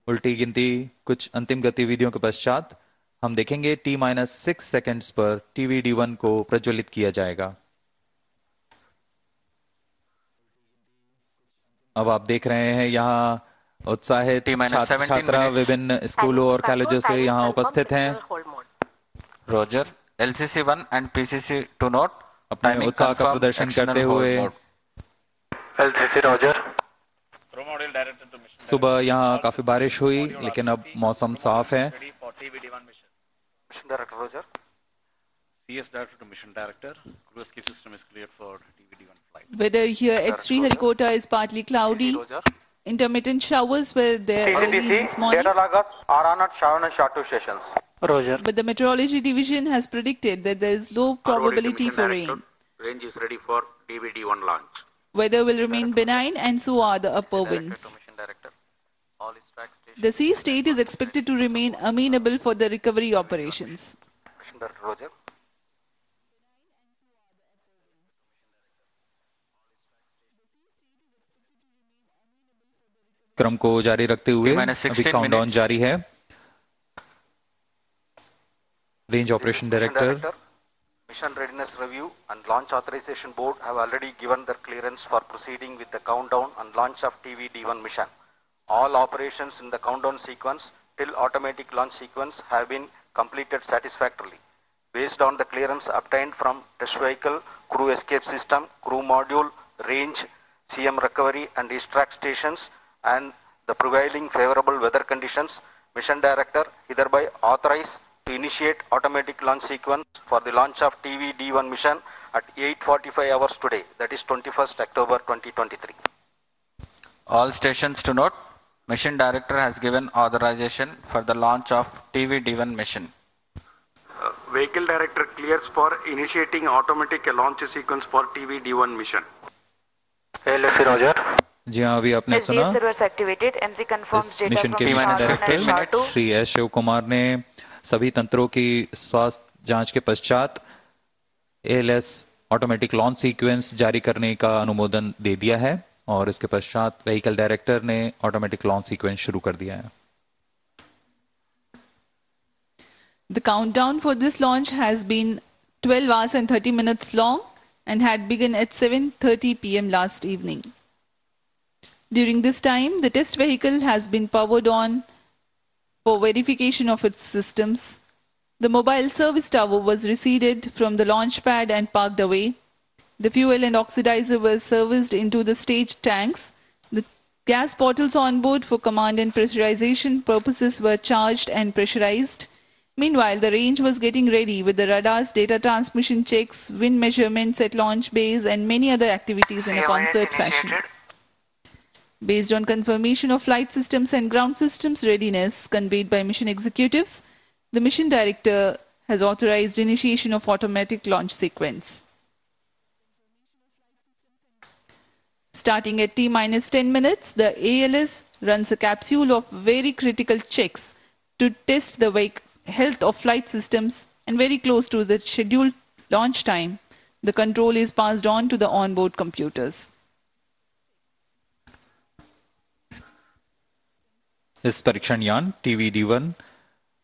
उल्टी गिनती कुछ अंतिम गतिविधियों के पश्चात हम देखेंगे T-6 सेकंड्स पर TVD-1 को प्रज्वलित किया जाएगा। अब आप देख रहे हैं यहाँ उत्साहित छात्रा विभिन्न स्कूलों और कॉलेजों से यहाँ उपस्थित हैं। Roger, LCC-1 and PCC-2 note अपने उत्साह का प्रदर्शन करते हुए। LCC Roger. सुबह यहाँ काफी बारिश हुई, लेकिन अब मौसम साफ है। Mission director roger. CS director to mission director, crew escape system is cleared for TVD-1। Weather here at Sriharikota is partly cloudy. Roger. Intermittent showers were there early this morning. Data loggers are on at 7 and short 2 stations. Roger. But the meteorology division has predicted that there is low probability for rain. Range is ready for DVD1 launch. Weather will remain benign and so are the upper winds. Mission Director. All is track station. The sea state is expected to remain amenable for the recovery operations. Mission Director Roger. क्रम को जारी रखते हुए Minus 16 अभी countdown minutes. जारी है। Range operation director Mission Readiness Review and Launch Authorization Board have already given their clearance for proceeding with the countdown and launch of TV-D1 mission. All operations in the countdown sequence till automatic launch sequence have been completed satisfactorily. Based on the clearance obtained from test vehicle, crew escape system, crew module, range, CM recovery and extract stations and the prevailing favorable weather conditions, Mission Director hereby authorize to initiate automatic launch sequence for the launch of TV-D1 mission at 8:45 hours today, that is 21st October 2023. All stations to note, Mission Director has given authorization for the launch of TV-D1 mission. Vehicle Director clears for initiating automatic launch sequence for TV-D1 mission. ALSC Roger. जी हाँ, अभी आपने सुना servers activated. MC confirms इस data mission from के mission Sharman and director Shartu. Shri S Shiv Kumar ने सभी तंत्रों की स्वास्थ्य जांच के पश्चात एएलएस ऑटोमेटिक लॉन्च सीक्वेंस जारी करने का अनुमोदन दे दिया है और इसके पश्चात व्हीकल डायरेक्टर ने ऑटोमेटिक लॉन्च सीक्वेंस शुरू कर दिया है। The countdown for this launch has been 12 hours and 30 minutes long and had begun at 7:30 p.m. last evening. During this time, the test vehicle has been powered on for verification of its systems. The mobile service tower was receded from the launch pad and parked away. The fuel and oxidizer were serviced into the stage tanks. The gas bottles on board for command and pressurization purposes were charged and pressurized. Meanwhile, the range was getting ready with the radars, data transmission checks, wind measurements at launch bays, and many other activities in a concert fashion. Based on confirmation of flight systems and ground systems readiness conveyed by mission executives, the mission director has authorized initiation of automatic launch sequence. Starting at T-10 minutes, the ALS runs a capsule of very critical checks to test the health of flight systems, and very close to the scheduled launch time, the control is passed on to the onboard computers. इस परीक्षण यान TV-D1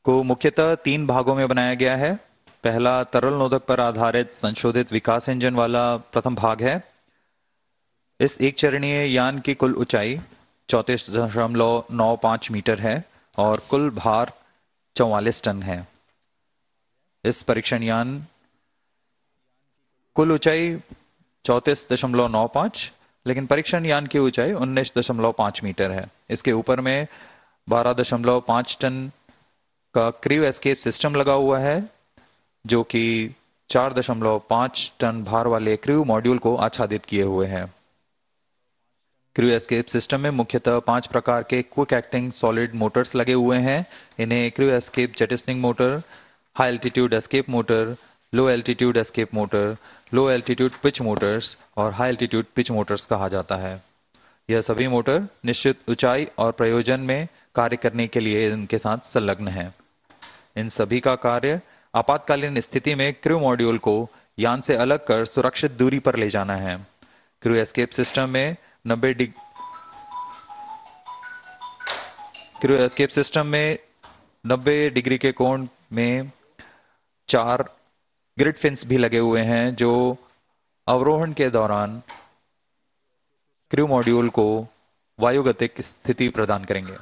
को मुख्यतः 3 भागों में बनाया गया है। पहला तरल नोदक पर आधारित संशोधित विकास इंजन वाला प्रथम भाग है। इस एक चरणीय यान की कुल ऊंचाई 34.95 मीटर है और कुल भार 44 टन है। इस परीक्षण यान कुल ऊंचाई 34.95, लेकिन परीक्षण यान की ऊंचाई 19.5 मीटर है। इसके ऊपर में 12.5 टन का क्रू एस्केप सिस्टम लगा हुआ है, जो कि 4.5 टन भार वाले क्रू मॉड्यूल को आच्छादित किए हुए हैं। क्रू एस्केप सिस्टम में मुख्यतः 5 प्रकार के क्विक एक्टिंग सॉलिड मोटर्स लगे हुए हैं। इन्हें crew escape jettisoning motor, high altitude escape motor, low altitude escape motor, low altitude pitch motors और हाई एल्टीट्यूड पिच मोटर्स कहा जाता है। यह सभी मोटर निश्चित ऊंचाई और प्रयोजन में कार्य करने के लिए इनके साथ संलग्न हैं। इन सभी का कार्य आपातकालीन स्थिति में क्रू मॉड्यूल को यान से अलग कर सुरक्षित दूरी पर ले जाना है। क्रू एस्केप सिस्टम में 90 डिग्री के कोण में 4 ग्रिड फिन्स भी लगे हुए हैं, जो अवरोहण के दौरान क्रू मॉड्यूल को वायुगतिक स्थिति प्रदान करेंगे।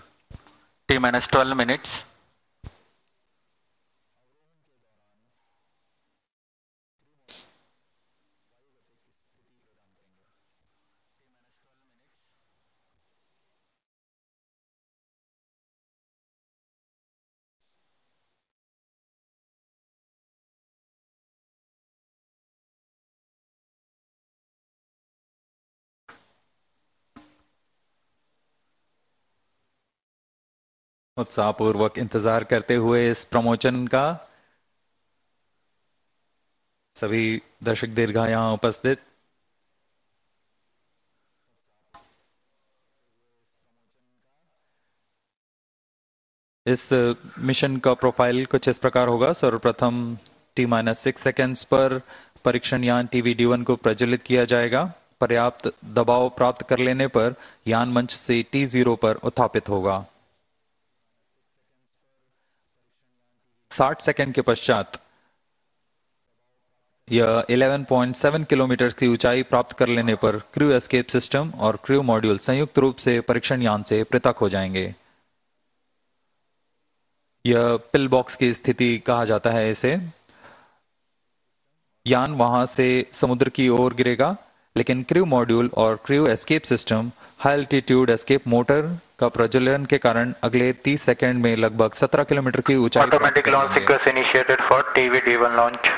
T-12 minutes. उत्साहपूर्वक इंतजार करते हुए इस प्रमोशन का सभी दर्शक दीर्घा यहाँ उपस्थित। इस मिशन का प्रोफाइल कुछ इस प्रकार होगा। सर्वप्रथम T-6 सेकेंड्स पर परीक्षण यान TVD-1 को प्रज्वलित किया जाएगा। पर्याप्त दबाव प्राप्त कर लेने पर यान मंच से T0 पर उत्थापित होगा। 60 सेकंड के पश्चात यह 11.7 किलोमीटर की ऊंचाई प्राप्त कर लेने पर क्रू एस्केप सिस्टम और क्रू मॉड्यूल संयुक्त रूप से परीक्षण यान से पृथक हो जाएंगे। यह पिल बॉक्स की स्थिति कहा जाता है इसे। यान वहां से समुद्र की ओर गिरेगा, लेकिन क्रू मॉड्यूल और crew escape system high altitude escape motor का प्रज्वलन के कारण अगले 30 सेकंड में लगभग 17 किलोमीटर की ऊंचाई automatic launch sequence initiated for TVD-1 launch.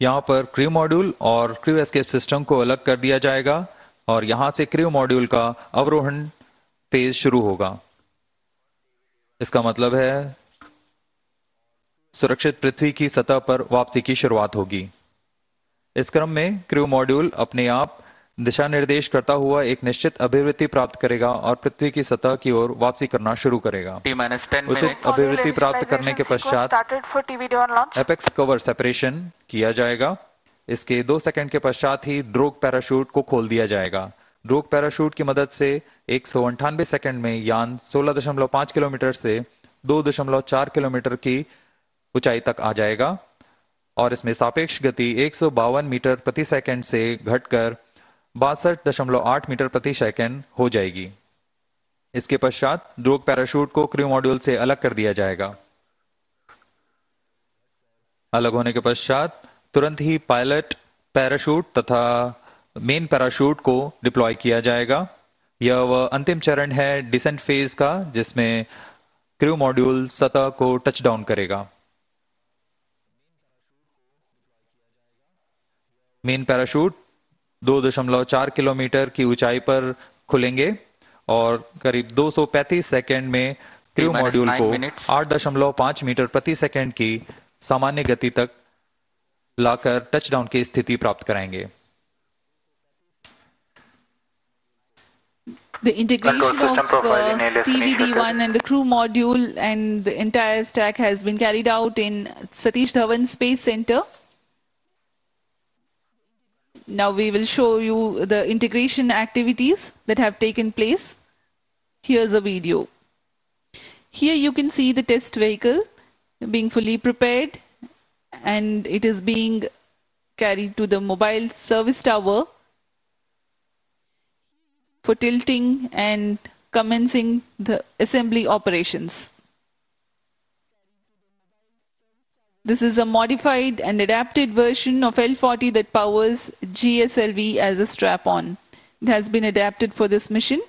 यहाँ पर क्रू मॉड्यूल और क्रू एस्केप सिस्टम को अलग कर दिया जाएगा और यहाँ से क्रू मॉड्यूल का अवरोहण फेज शुरू होगा। इसका मतलब है सुरक्षित पृथ्वी की सतह पर वापसी की शुरुआत होगी। इस क्रम में क्रू मॉड्यूल अपने आप दिशा निर्देश करता हुआ एक निश्चित अभिवृत्ति प्राप्त करेगा और पृथ्वी की सतह की ओर वापसी करना शुरू करेगा। उचित अभिवृत्ति प्राप्त करने के पश्चात एपेक्स कवर सेपरेशन किया जाएगा। इसके 2 सेकंड के पश्चात ही ड्रोग पैराशूट को खोल दिया जाएगा। ड्रोग पैराशूट की मदद से 198 सेकंड में यान 16.5 किलोमीटर से 2.4 किलोमीटर की ऊंचाई तक आ जाएगा और इसमें सापेक्ष गति 152 मीटर प्रति सेकंड से घटकर 62.8 मीटर प्रति सेकंड हो जाएगी। इसके पश्चात ड्रोग पैराशूट को क्रू मॉड्यूल से अलग कर दिया जाएगा। अलग होने के पश्चात तुरंत ही पायलट पैराशूट तथा मेन पैराशूट को डिप्लॉय किया जाएगा। यह वह अंतिम चरण है डिसेंट फेज का, जिसमें क्रू मॉड्यूल सतह को टच डाउन करेगा। मेन पैराशूट 2.4 किलोमीटर की ऊंचाई पर खुलेंगे और करीब 235 सेकंड में क्रू मॉड्यूल को 8.5 मीटर प्रति सेकंड की सामान्य गति तक लाकर टचडाउन की स्थिति प्राप्त कराएंगे। The integration of TVD-1 and the crew module and the entire stack has been carried out in Satish Dhawan Space Center. Now we will show you the integration activities that have taken place. Here's a video. Here you can see the test vehicle being fully prepared and it is being carried to the mobile service tower for tilting and commencing the assembly operations. This is a modified and adapted version of L40 that powers GSLV as a strap-on. It has been adapted for this mission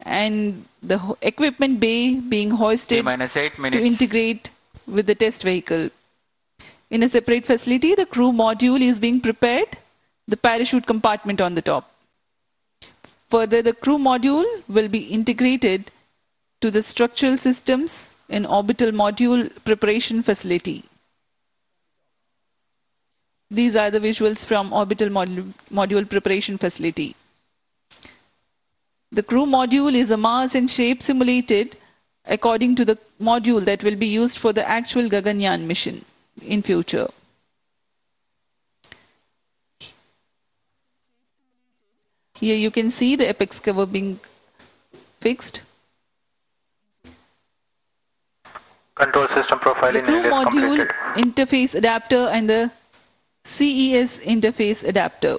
and the equipment bay being hoisted to integrate with the test vehicle. In a separate facility, the crew module is being prepared, the parachute compartment on the top. Further, the crew module will be integrated to the structural systems in orbital module preparation facility. These are the visuals from orbital module preparation facility. The crew module is a mass and shape simulated according to the module that will be used for the actual Gaganyaan mission in future. Here you can see the apex cover being fixed. Control system profiling. The crew module interface adapter and the CES interface adapter.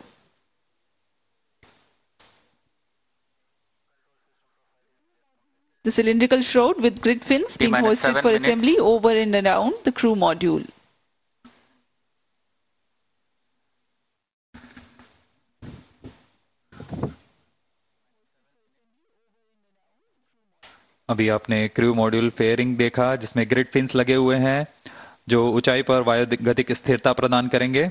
The cylindrical shroud with grid fins being hoisted for assembly over and around the crew module. अभी आपने crew module fairing देखा जिसमें grid fins लगे हुए हैं जो ऊंचाई पर वायुगतिक स्थिरता प्रदान करेंगे।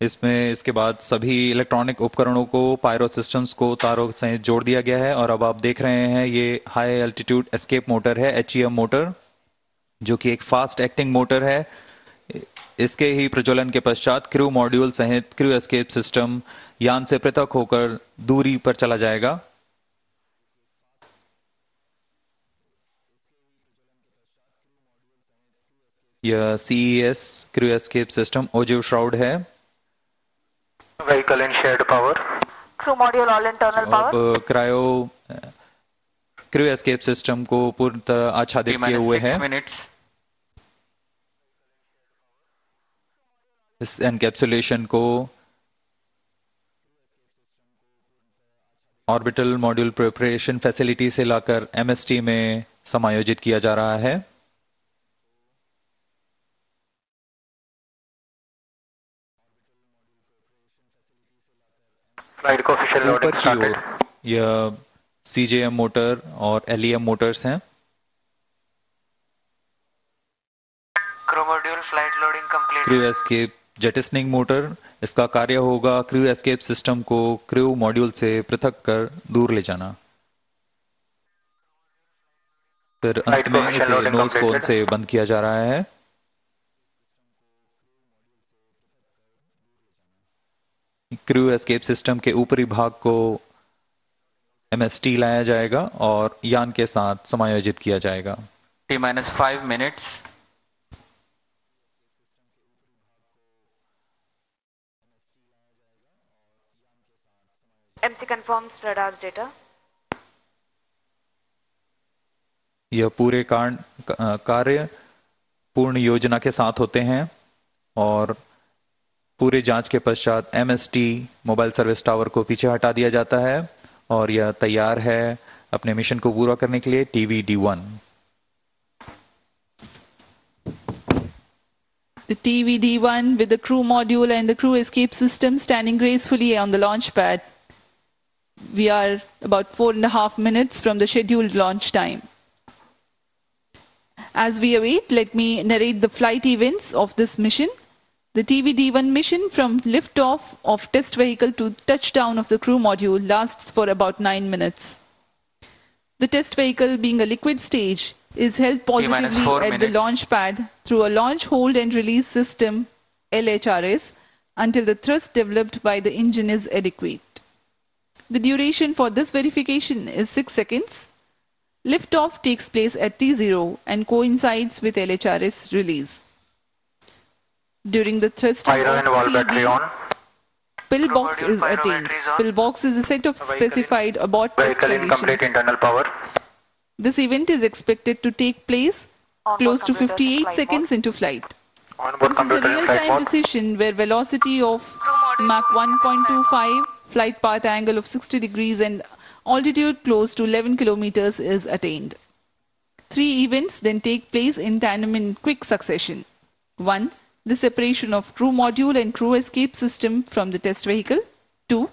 इसमें इसके बाद सभी इलेक्ट्रॉनिक उपकरणों को पायरो सिस्टम्स को तारों से जोड़ दिया गया है और अब आप देख रहे हैं ये हाई एल्टीट्यूड एस्केप मोटर है, HEM मोटर। जो कि एक फास्ट एक्टिंग मोटर है। इसके ही प्रज्वलन के पश्चात क्रू मॉड्यूल सहित क्रू एस्केप सिस्टम यान से पृथक होकर दूरी पर चला जाएगा। यह CES crew escape system ogive shroud है। Vehicle in shared power. Crew module all internal power. अब क्रायो क्रू एस्केप सिस्टम को पूर्ण तरह आच्छादित किए हुए हैं। इस एनकैप्सुलेशन को ऑर्बिटल मॉड्यूल प्रिपरेशन फैसिलिटी से लाकर MST में समायोजित किया जा रहा है। ऊपर की ओर यह CJM मोटर और LEM मोटर्स हैं। क्रू एस्केप जेटिसनिंग मोटर, इसका कार्य होगा क्रू एस्केप सिस्टम को क्रू मॉड्यूल से पृथक कर दूर ले जाना। फिर अंत में इसे नोज कोन से बंद किया जा रहा है। क्रू एस्केप सिस्टम के ऊपरी भाग को MST लाया जाएगा और यान के साथ समायोजित किया जाएगा। T-5 minutes. MC confirms radar's data. यह पूरे कार्य पूर्ण योजना के साथ होते हैं और पूरे जांच के पश्चात MST मोबाइल सर्विस टावर को पीछे हटा दिया जाता है और यह तैयार है अपने मिशन को पूरा करने के लिए TVD-1। The TVD-1 with the crew module and the crew escape system standing gracefully on the launch pad. We are about 4.5 minutes from the scheduled launch time. As we await, let me narrate the flight events of this mission. The TVD-1 mission from liftoff of test vehicle to touchdown of the crew module lasts for about 9 minutes. The test vehicle, being a liquid stage, is held positively at the launch pad through a launch hold and release system LHRS until the thrust developed by the engine is adequate. The duration for this verification is 6 seconds. Liftoff takes place at T0 and coincides with LHRS release. During the thrusting of TB, pillbox is attained. Pillbox is a set of specified abort test conditions. Internal power. This event is expected to take place close to 58 seconds into flight. This is a real-time decision where velocity of Mach 1.25, flight path angle of 60 degrees and altitude close to 11 kilometers is attained. 3 events then take place in tandem in quick succession. 1. The separation of crew module and crew escape system from the test vehicle. 2.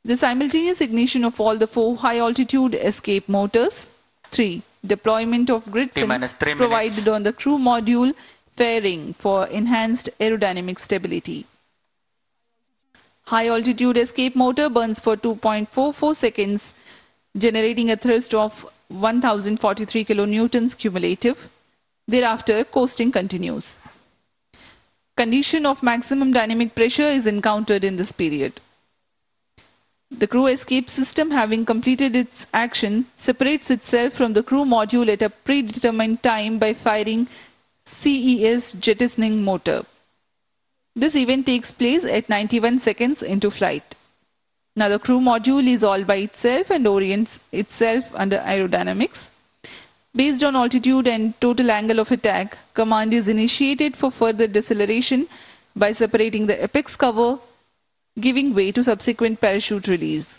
The simultaneous ignition of all the 4 high-altitude escape motors. 3. Deployment of grid fins provided on the crew module fairing for enhanced aerodynamic stability. High-altitude escape motor burns for 2.44 seconds, generating a thrust of 1043 kilonewtons cumulative. Thereafter, coasting continues. Condition of maximum dynamic pressure is encountered in this period. The crew escape system, having completed its action, separates itself from the crew module at a predetermined time by firing CES jettisoning motor. This event takes place at 91 seconds into flight. Now the crew module is all by itself and orients itself under aerodynamics. Based on altitude and total angle of attack, command is initiated for further deceleration by separating the apex cover, giving way to subsequent parachute release.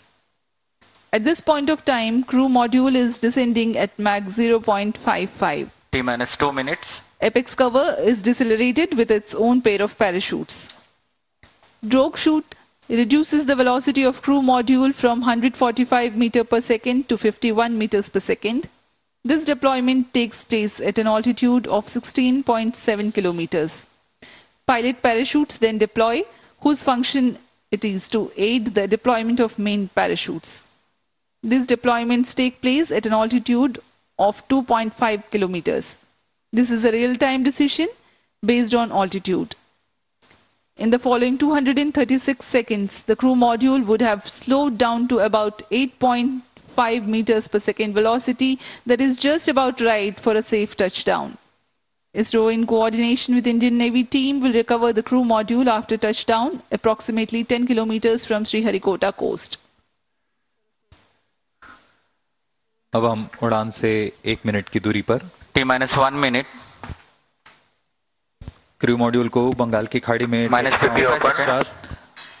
At this point of time, crew module is descending at Mach 0.55. T-2 minutes. Apex cover is decelerated with its own pair of parachutes. Drogue chute reduces the velocity of crew module from 145 meters per second to 51 meters per second. This deployment takes place at an altitude of 16.7 kilometers. Pilot parachutes then deploy, whose function it is to aid the deployment of main parachutes. These deployments take place at an altitude of 2.5 kilometers. This is a real-time decision based on altitude. In the following 236 seconds, the crew module would have slowed down to about 8.5 meters per second velocity, that is just about right for a safe touchdown. ISRO, in coordination with Indian Navy team, will recover the crew module after touchdown, approximately 10 kilometers from Sriharikota coast. अब हम उड़ान से 1 minute की दूरी पर T-1 minute. Crew module को बंगाल की खाड़ी में -50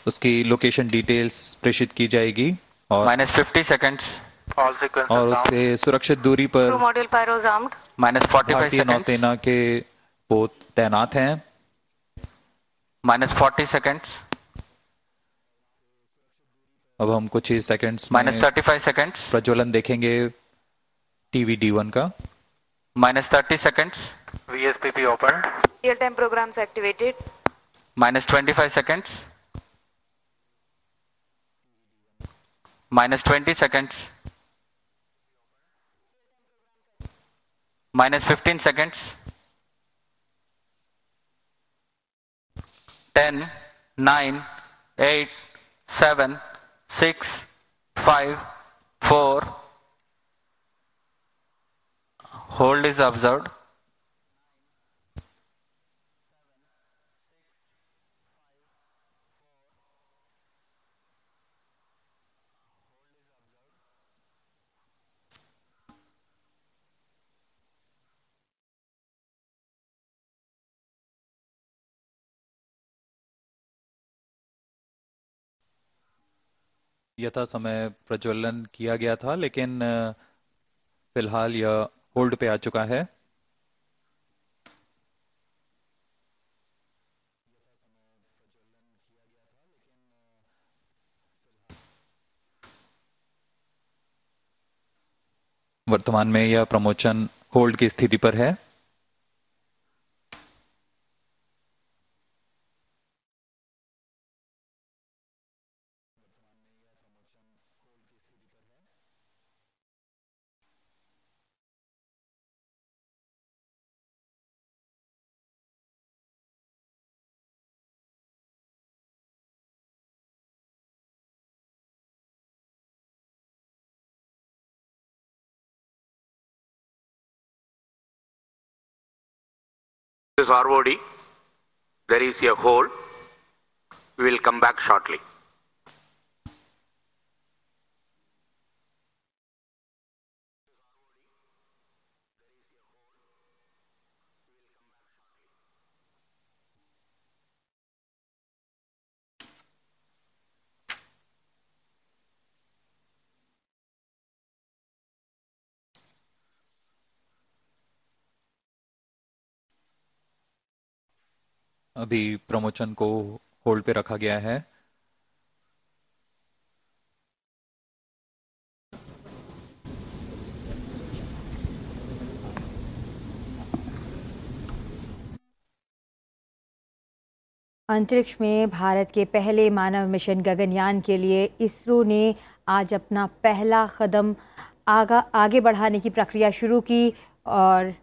उसकी लोकेशन डिटेल्स प्रेषित की जाएगी और -50 seconds. All sequences और उसके सुरक्षित दूरी पर Crew module pyros armed. -45 भारतीय seconds. नौसेना के पोत तैनात हैं। -40 seconds. अब हम कुछ ही सेकंड्स में -35 seconds. प्रज्वलन देखेंगे TVD1 का। -30 seconds. VSPP open. Real-time programs activated. -25 seconds. -20 seconds. -15 seconds. 10, 9, 8, 7, 6, 5, 4. Hold is observed. यथा समय प्रज्वलन किया गया था, लेकिन फिलहाल यह होल्ड पे आ चुका है। वर्तमान में यह प्रमोशन होल्ड की स्थिति पर है। This ROD, there is a hole. We will come back shortly. अभी प्रमोशन को होल्ड पे रखा गया है। अंतरिक्ष में भारत के पहले मानव मिशन गगनयान के लिए इसरो ने आज अपना पहला कदम आगे बढ़ाने की प्रक्रिया शुरू की और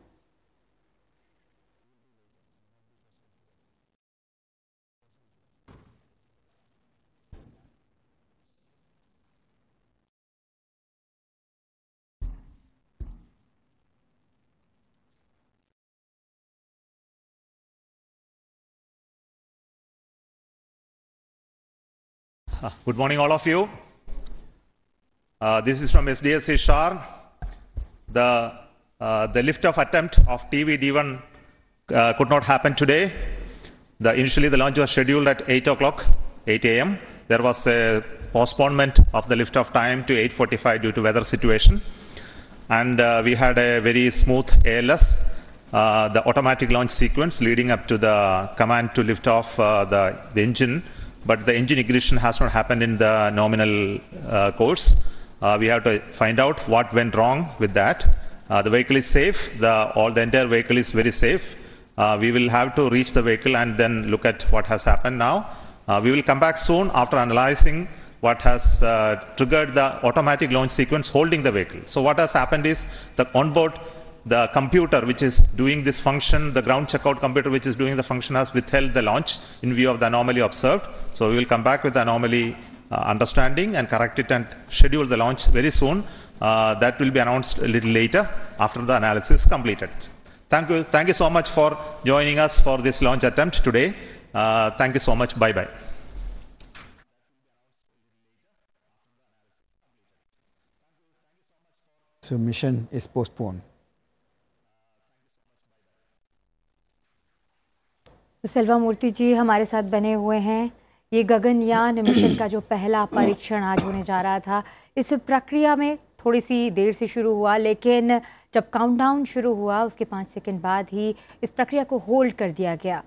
Good morning, all of you. This is from SDSC SHAR. The lift-off attempt of TVD1 could not happen today. Initially, the launch was scheduled at 8 o'clock, 8 a.m. There was a postponement of the lift-off time to 8:45 due to weather situation. And we had a very smooth ALS, the automatic launch sequence leading up to the command to lift off the engine. But the engine ignition has not happened in the nominal course. We have to find out what went wrong with that. The vehicle is safe. The entire vehicle is very safe. We will have to reach the vehicle and then look at what has happened now. We will come back soon after analyzing what has triggered the automatic launch sequence holding the vehicle. So what has happened is the onboard the computer which is doing this function, the ground checkout computer which is doing the function, has withheld the launch in view of the anomaly observed. So we will come back with the anomaly understanding and correct it and schedule the launch very soon. That will be announced a little later after the analysis is completed. Thank you so much for joining us for this launch attempt today. Thank you so much. Bye-bye. So mission is postponed. तो सेल्वा मूर्ति जी हमारे साथ बने हुए हैं। ये Gaganyaan mission का जो पहला परीक्षण आज होने जा रहा था, इस प्रक्रिया में थोड़ी सी देर से शुरू हुआ, लेकिन जब काउंटडाउन शुरू हुआ उसके 5 सेकंड बाद ही इस प्रक्रिया को होल्ड कर दिया गया।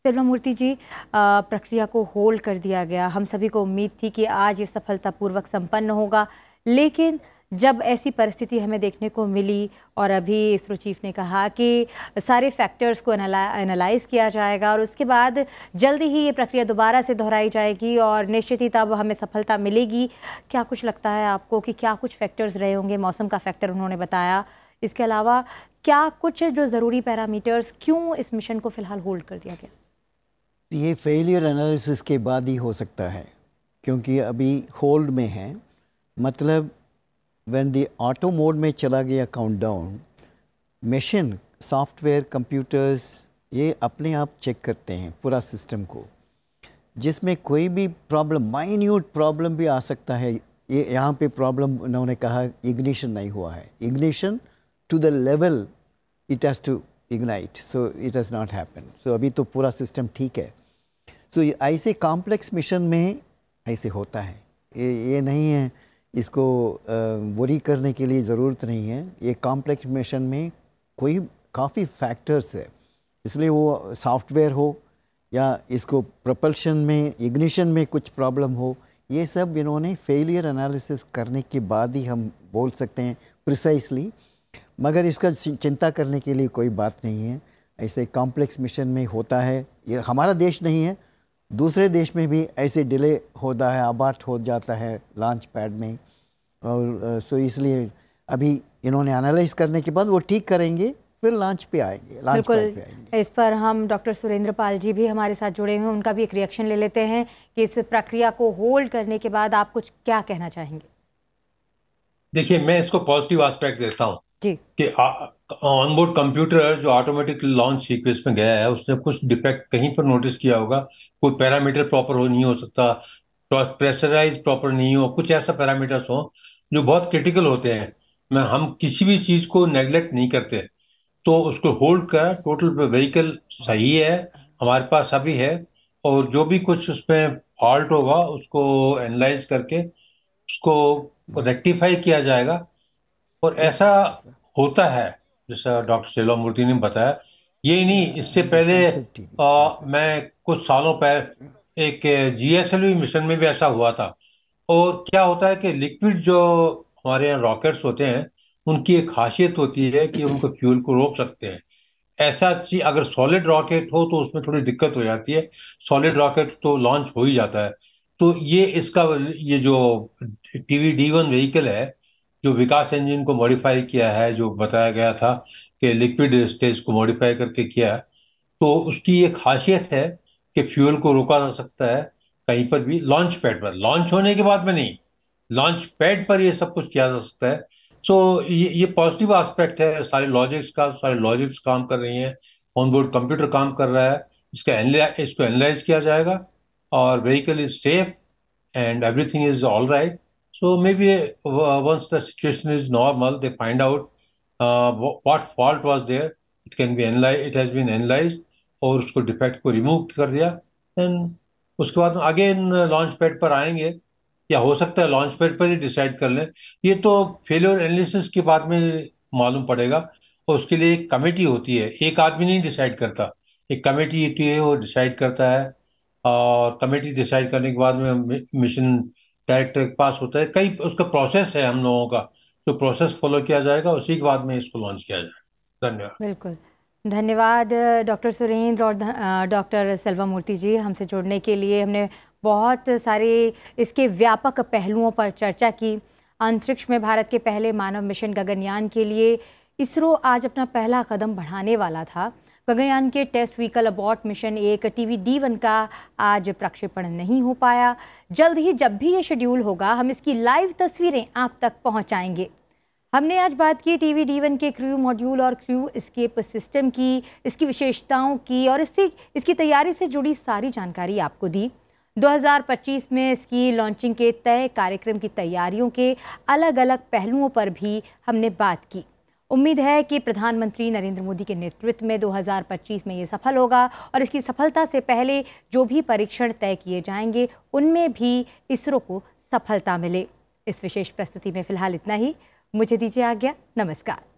सेल्वा मूर्ति जी, प्रक्रिया को होल्ड कर दिया गया। हम सभी को उम्मीद थी कि आज ये सफलतापूर्वक संपन्न होगा, लेकिन जब ऐसी परिस्थिति हमें देखने को मिली और अभी इसरो चीफ ने कहा कि सारे फैक्टर्स को एनालाइज किया जाएगा और उसके बाद जल्दी ही ये प्रक्रिया दोबारा से दोहराई जाएगी और निश्चित ही तब हमें सफलता मिलेगी, क्या कुछ लगता है आपको कि क्या कुछ फैक्टर्स रहे होंगे? मौसम का फैक्टर उन्होंने बताया, इसके अलावा क्या कुछ जो ज़रूरी पैरामीटर्स, क्यों इस मिशन को फ़िलहाल होल्ड कर दिया गया? ये फेलियर एनालिसिस के बाद ही हो सकता है, क्योंकि अभी होल्ड में है। मतलब व्हेन द ऑटो मोड में चला गया काउंटडाउन, मशीन, सॉफ्टवेयर, कंप्यूटर्स ये अपने आप चेक करते हैं पूरा सिस्टम को, जिसमें कोई भी प्रॉब्लम, माइन्यूट प्रॉब्लम भी आ सकता है। ये यहाँ पे प्रॉब्लम उन्होंने कहा इग्निशन नहीं हुआ है, ignition to the level it has to ignite, so it has not happen. So अभी तो पूरा सिस्टम ठीक है। सो ऐसे कॉम्प्लेक्स मिशन में ऐसे होता है, ये नहीं है, इसको वरी करने के लिए ज़रूरत नहीं है। ये कॉम्प्लेक्स मिशन में कोई काफ़ी फैक्टर्स है, इसलिए वो सॉफ्टवेयर हो या इसको प्रोपल्शन में, इग्निशन में कुछ प्रॉब्लम हो, ये सब इन्होंने फेलियर एनालिसिस करने के बाद ही हम बोल सकते हैं प्रिसाइसली। मगर इसका चिंता करने के लिए कोई बात नहीं है। ऐसे कॉम्प्लेक्स मिशन में होता है, ये हमारा देश नहीं है, दूसरे देश में भी ऐसे डिले होता है, अबार्ट हो जाता है लॉन्च पैड में। और सो इसलिए अभी इन्होंने एनालाइज करने के बाद वो ठीक करेंगे, फिर लॉन्च पे आएंगे, लॉन्च पैड पे आएंगे। इस पर हम डॉक्टर सुरेंद्र पाल जी भी हमारे साथ जुड़े हुए हैं, उनका भी एक रिएक्शन ले लेते हैं कि इस प्रक्रिया को होल्ड करने के बाद आप कुछ क्या कहना चाहेंगे? देखिए, मैं इसको पॉजिटिव एस्पेक्ट देता हूँ जी कि ऑनबोर्ड कंप्यूटर जो ऑटोमेटिक लॉन्च सीक्वेंस में गया है, उसने कुछ डिफेक्ट कहीं पर नोटिस किया होगा। कोई पैरामीटर प्रॉपर नहीं हो सकता, प्रेशराइज प्रॉपर नहीं हो, कुछ ऐसा पैरामीटर्स हो जो बहुत क्रिटिकल होते हैं। हम किसी भी चीज को नेग्लेक्ट नहीं करते, तो उसको होल्ड कर, टोटल व्हीकल सही है, हमारे पास अभी है, और जो भी कुछ उसमें फॉल्ट होगा उसको एनालाइज करके उसको रेक्टिफाई किया जाएगा। और ऐसा होता है जैसा डॉक्टर सेल्वा मूर्ति ने बताया। ये नहीं, इससे पहले मैं कुछ सालों पहले एक GSLV मिशन में भी ऐसा हुआ था। और क्या होता है कि लिक्विड जो हमारे यहाँ रॉकेट्स होते हैं, उनकी एक खासियत होती है कि उनको फ्यूल को रोक सकते हैं। ऐसा चीज अगर सॉलिड रॉकेट हो तो उसमें थोड़ी दिक्कत हो जाती है, सॉलिड रॉकेट तो लॉन्च हो ही जाता है। तो ये जो TVD-1 व्हीकल है, जो विकास इंजन को मॉडिफाई किया है, जो बताया गया था कि लिक्विड स्टेज को मॉडिफाई करके किया, तो उसकी ये खासियत है कि फ्यूल को रोका जा सकता है कहीं पर भी, लॉन्च पैड पर, लॉन्च होने के बाद में नहीं, लॉन्च पैड पर ये सब कुछ किया जा सकता है। सो ये पॉजिटिव एस्पेक्ट है। सारे लॉजिक्स काम कर रही हैं, ऑनबोर्ड कंप्यूटर काम कर रहा है, इसको एनालाइज किया जाएगा और vehicle is safe and everything is all right. So maybe once the situation is normal, they find out what fault was there. It can be analyzed. It has been analyzed और उसको defect को remove कर दिया। Then उसके बाद again launch pad पर आएंगे, या हो सकता है लॉन्च पैड पर ही डिसाइड कर लें। ये तो फेलियर एनालिसिस के बाद में मालूम पड़ेगा, और उसके लिए एक कमेटी होती है, एक आदमी नहीं डिसाइड करता, एक कमेटी होती है, वो डिसाइड करता है। और कमेटी डिसाइड करने के बाद में मिशन डायरेक्टर के पास होता है, कई उसका प्रोसेस है हम लोगों का, तो प्रोसेस फॉलो किया जाएगा, उसी के बाद में इसको लॉन्च किया जाएगा। धन्यवाद। बिल्कुल, धन्यवाद डॉक्टर सुरेंद्र और डॉक्टर सेल्वा मूर्ति जी, हमसे जुड़ने के लिए। हमने बहुत सारे इसके व्यापक पहलुओं पर चर्चा की। अंतरिक्ष में भारत के पहले मानव मिशन गगनयान के लिए इसरो आज अपना पहला कदम बढ़ाने वाला था। गगनयान के test vehicle Abbott mission 1 TVD-1 का आज प्रक्षेपण नहीं हो पाया। जल्द ही जब भी ये शेड्यूल होगा हम इसकी लाइव तस्वीरें आप तक पहुंचाएंगे। हमने आज बात की TVD-1 के क्रू मॉड्यूल और क्रू एस्केप सिस्टम की, इसकी विशेषताओं की और इसकी तैयारी से जुड़ी सारी जानकारी आपको दी। 2025 में इसकी लॉन्चिंग के तय कार्यक्रम की तैयारियों के अलग अलग पहलुओं पर भी हमने बात की। उम्मीद है कि प्रधानमंत्री नरेंद्र मोदी के नेतृत्व में 2025 में ये सफल होगा और इसकी सफलता से पहले जो भी परीक्षण तय किए जाएंगे उनमें भी इसरो को सफलता मिले। इस विशेष प्रस्तुति में फिलहाल इतना ही। मुझे दीजिए आज्ञा। नमस्कार।